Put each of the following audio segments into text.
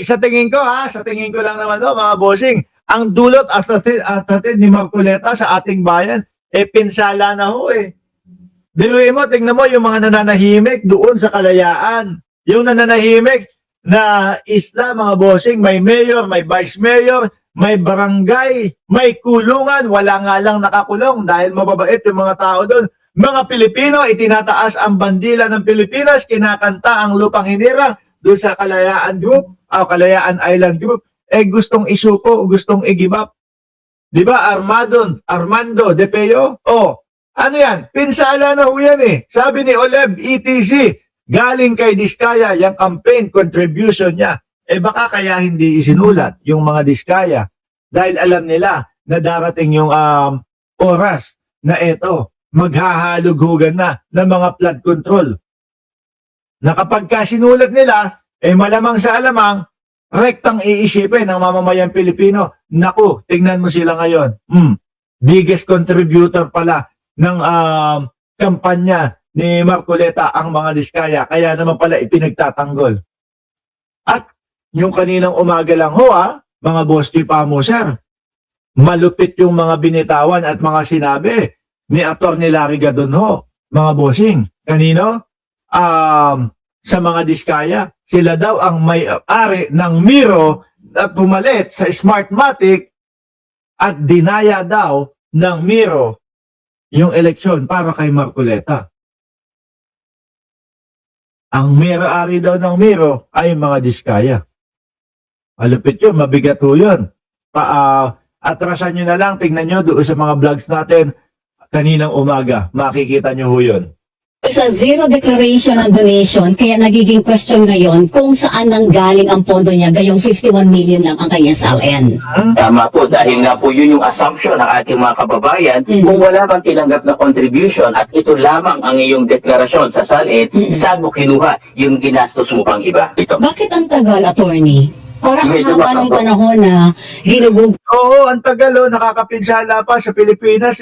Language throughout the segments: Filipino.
Sa tingin ko sa tingin ko lang naman mga bossing, ang dulot at atin ni Marcoleta sa ating bayan, pinsala na ho Biruin mo, tingnan mo yung mga nananahimik doon sa Kalayaan. Yung nananahimik na isla, mga bossing, may mayor, may vice mayor, may barangay, may kulungan, wala nga lang nakakulong dahil mababait yung mga tao doon. Mga Pilipino, itinataas ang bandila ng Pilipinas, kinakanta ang lupang hinirang doon sa Kalayaan Group, Kalayaan Island Group, gustong isuko, gustong i-give up. Di ba, Armando De Peo? Ano yan? Pinsala na ho yan Sabi ni Oleb, ETC, galing kay Diskaya, yung campaign contribution niya. Baka kaya hindi isinulat yung mga Diskaya dahil alam nila na darating yung oras na maghahalughugan na ng mga flood control. Na kapag sinulat nila, malamang sa alamang, rektang iisipin ng mamamayang Pilipino. Naku, tingnan mo sila ngayon. Biggest contributor pala ng kampanya ni Marcoleta ang mga Diskaya. Kaya naman pala ipinagtatanggol. At yung kaninang umaga lang mga boss chief sir, malupit yung mga binitawan at mga sinabi ni Atty. Larry Gadon mga bossing. Kanino? Sa mga Diskaya. Sila daw ang may-ari ng Miro na pumalit sa Smartmatic at dinaya daw ng Miro yung eleksyon para kay Marcoleta. Ang may-ari daw ng Miro ay mga Diskaya. Malupit yun, mabigat ho yun. Atrasan nyo na lang, tingnan nyo doon sa mga vlogs natin kaninang umaga. Makikita nyo ho yun. Sa zero declaration ng donation, kaya nagiging question ngayon kung saan nanggaling ang pondo niya, gayong 51 million lang ang kanya SLN. Tama po, dahil nga po yun yung assumption ng ating mga kababayan, kung wala kang tinanggap na contribution at ito lamang ang iyong deklarasyon sa SALN, saan mo kinuha yung ginastos mo pang iba? Ito. Bakit ang tagal, attorney? Parang ang haba ng panahon na ginugug. Oo, ang tagal nakakapinsala pa sa Pilipinas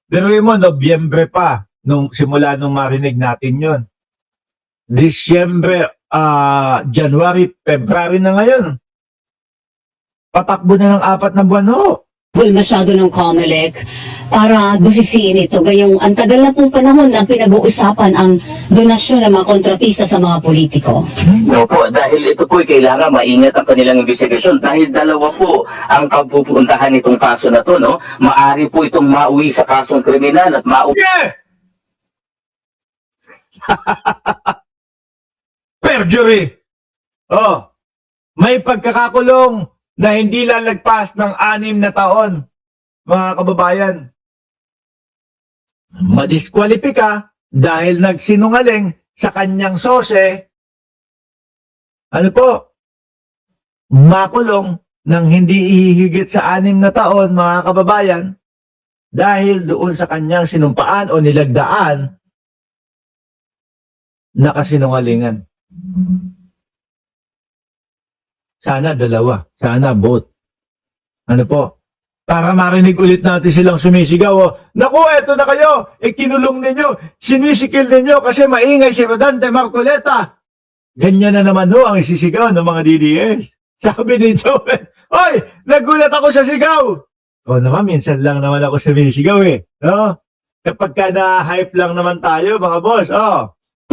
Biruin mo, Nobyembre pa. Simula nung marinig natin yon. Disyembre, January, February na ngayon. Patakbo na ng 4 na buwan Masyado ng COMELEC para busisiin ito. Gayong ang tagal na pong panahon na pinag-uusapan ang donasyon ng mga kontratista sa mga politiko. No po, dahil ito po kailangan maingat ang kanilang investigasyon dahil dalawa po ang kapupuntahan nitong kaso na to, no? Maari po itong mauwi sa kasong kriminal at mauwi... Perjury! May pagkakakulong na hindi lalagpas ng 6 na taon, mga kababayan. Madiskwalipika dahil nagsinungaling sa kanyang sose. Makulong ng hindi ihigit sa 6 na taon, mga kababayan, dahil doon sa kanyang sinumpaan o nilagdaan na kasinungalingan. Sana dalawa. Sana both. Para marinig ulit natin silang sumisigaw. Naku, eto na kayo. Kinulong ninyo. Sinisikil ninyo kasi maingay si Rodante Marcoleta. Ganyan na naman ang isisigaw ng mga DDS. Sabi ni Joel, "Oy, nagulat ako sa sigaw." Naman, minsan lang naman ako sumisigaw No? Kapag na-hype lang naman tayo, mga boss,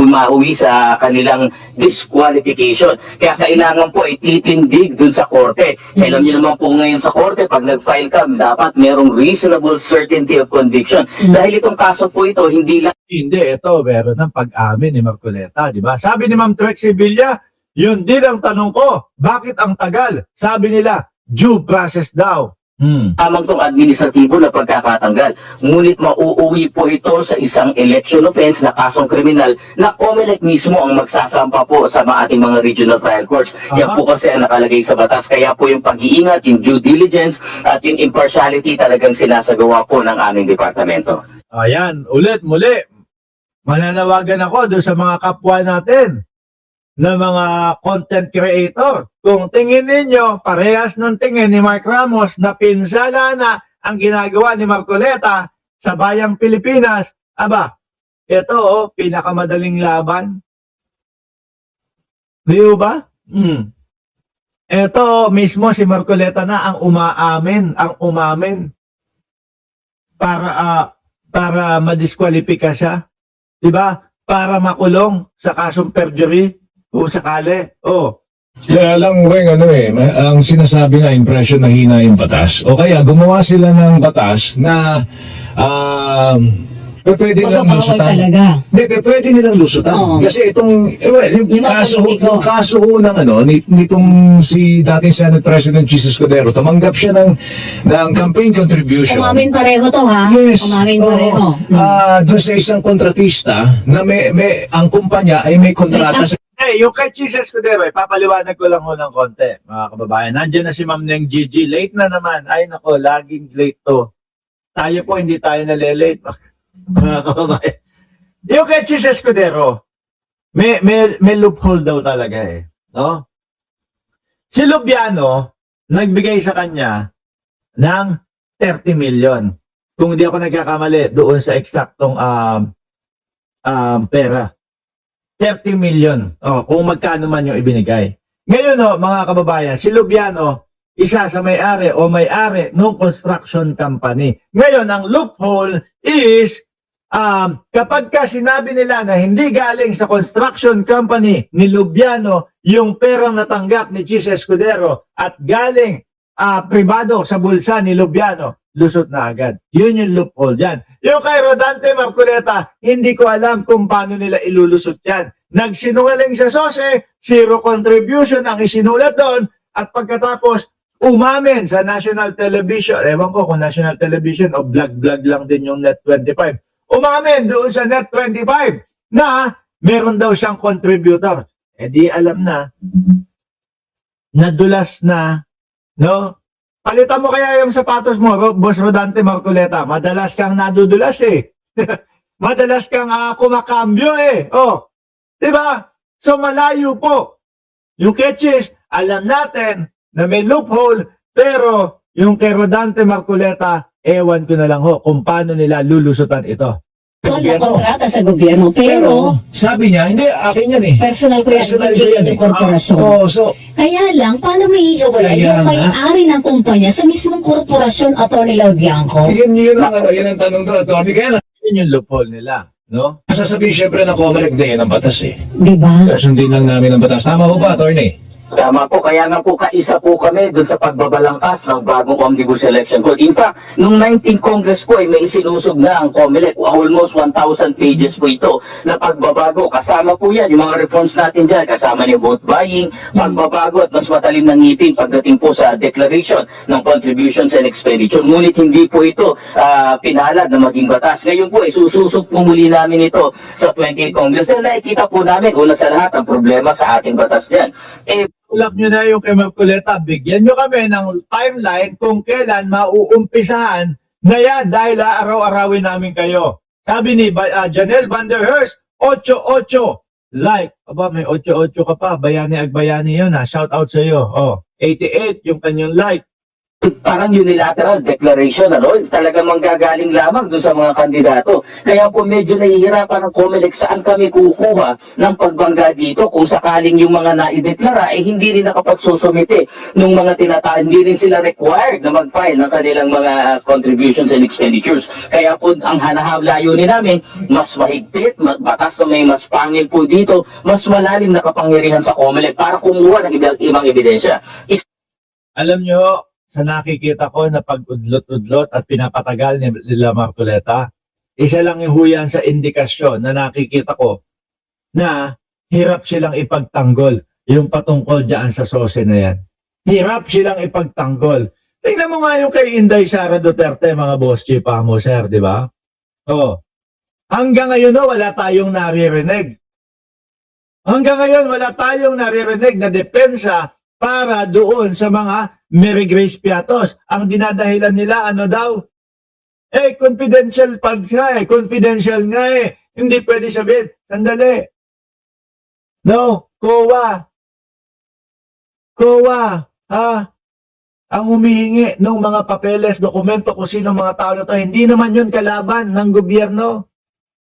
mauwi sa kanilang disqualification. Kaya kailangan po ititindig dun sa korte. Alam niyo naman po ngayon sa korte, pag nag-file ka, dapat merong reasonable certainty of conviction. Dahil itong kaso po ito, hindi lang... Hindi, meron ng pag-amin ni Marcoleta, di ba? Sabi ni Ma'am Trixie Villa, yun din ang tanong ko, bakit ang tagal? Sabi nila, due process daw. Tamang itong administratibo na pagkakatanggal. Ngunit mauuwi po ito sa isang election offense na kasong kriminal na COMELEC mismo ang magsasampa po sa ating mga regional trial courts. Yan po kasi ang nakalagay sa batas. Kaya po yung pag-iingat, yung due diligence at yung impartiality talagang sinasagawa po ng aming departamento. Ayan, muli. Mananawagan ako doon sa mga kapwa natin na mga content creator. Kung tingin ninyo, parehas ng tingin ni Mark Ramos na pinsala na ang ginagawa ni Marcoleta sa bayang Pilipinas, ito pinakamadaling laban. Di ba? Ito mismo si Marcoleta na ang umamin para madiskwalipika siya, 'di ba? Para makulong sa kasong perjury kung sakali. Oh, Kaya lang, Weng, ang sinasabi nga, impression na hina yung batas. O kaya, gumawa sila ng batas na pwede nilang Pagkabawal lusutan. talaga. Hindi, pwede nilang lusutan. Oo. Kasi itong, yung Yung mga kaso, politiko. yung kaso ho ng nitong si dating Senate President Jesus Escudero, tumanggap siya ng campaign contribution. Umamin pareho to ha? Yes. Umamin oo. pareho. Doon sa isang kontratista na ang kumpanya ay may kontrata sa yung kay Jesus Escudero, papaliwanag ko lang ho ng konti, mga kababayan. Nandiyan na si Ma'am Neng Gigi. Late na naman. Ay, nako, laging late to. Tayo po, hindi tayo nalilate, mga kababayan. Yung kay Jesus Escudero, may loophole daw talaga eh. No? Si Lubiano, nagbigay sa kanya ng 30 million. Kung hindi ako nagkakamali, doon sa eksaktong pera. 30 million. Kung magkano man yung ibinigay. Ngayon mga kababayan, si Lubiano, isa sa may-ari o may-ari ng construction company. Ngayon, ang loophole is, kapag ka sinabi nila na hindi galing sa construction company ni Lubiano yung perang natanggap ni Jesus Escudero at galing pribado sa bulsa ni Lubiano, lusot na agad. Yun yung loophole dyan. Yung kay Rodante Marcoleta, hindi ko alam kung paano nila ilulusot yan. Nagsinungaling sa SOSE, zero contribution ang isinulat doon, at pagkatapos, umamin sa national television, ewan ko kung national television o vlog lang din yung Net25, umamin doon sa Net25 na meron daw siyang contributor. Di alam na, nadulas na, no? Palitan mo kaya yung sapatos mo, Boss Rodante Marcoleta. Madalas kang nadudulas eh. Madalas kang kumakambyo eh. Oh, diba? So malayo po. Yung catches, alam natin na may loophole, pero yung kay Rodante Marcoleta, ewan ko na lang ho kung paano nila lulusutan ito. Na kontrata sa gobyerno. Pero, sabi niya, hindi, akin yan eh. personal ko yan, Personal hindi ko yan yung korporasyon. so, Kaya lang, paano may hiwalay Kaya yung nga. may-ari ng kumpanya sa mismong korporasyon, Atty. Laudianco? yun ang tanong doon, Atty. Kaya lang, Yun yung loophole nila, no? sasabihin syempre ng COMELEC din ang batas eh. Di ba? Susundin lang namin ang batas. Tama po ba, Atty.? Tama po, kaya nga po kaisa po kami dun sa pagbabalangkas ng bagong Omnibus Election Code. In fact, nung 19th Congress po ay may isinusob na ang COMELEC. Almost 1,000 pages po ito na pagbabago. Kasama po yan, yung mga reforms natin dyan. Kasama ni vote buying, pagbabago at mas matalim na ngipin pagdating po sa declaration ng contributions and expenditure. Ngunit hindi po ito pinalad na maging batas. Ngayon po, sususok po muli namin ito sa 20th Congress. Dahil nakikita po namin, una sa lahat, ang problema sa ating batas dyan. Ulap nyo na yung kay Marcoleta, bigyan nyo kami ng timeline kung kailan mauumpisahan na yan dahil araw-arawin namin kayo. Sabi ni Janelle Van der Herst, 88 like. Aba, may 88 ka pa. Bayani Agbayani yun ha. Shout out sa iyo. 88 yung kanyang like. Parang unilateral declaration, talagang manggagaling lamang dun sa mga kandidato. Kaya po medyo nahihirapan ang COMELEC saan kami kukuha ng pagbangga dito kung sakaling yung mga naideklara hindi rin nakapagsusumite nung mga hindi rin sila required na mag-file ng kanilang mga contributions and expenditures. Kaya po ang layunin namin, mas mahigpit, batas na may mas pangil po dito, mas malalim na kapangyarihan sa COMELEC para kumuha ng ibang ebidensya. Alam nyo, sa nakikita ko na pag-udlot-udlot at pinapatagal nila Marcoleta, isa lang yung huyan sa indikasyon na nakikita ko na hirap silang ipagtanggol yung patungkol dyan sa SOSE na yan. Hirap silang ipagtanggol. Tingnan mo nga yung kay Inday Sara Duterte, mga boss chief mo, sir, di ba? Hanggang ngayon wala tayong naririnig. Hanggang ngayon wala tayong naririnig na depensa para doon sa mga Mary Grace Piatos. Ang dinadahilan nila, confidential funds nga confidential nga Hindi pwede sabihin, sandali. No, COA, ang humihingi ng mga papeles, dokumento kung sino mga tao na to, hindi naman yun kalaban ng gobyerno.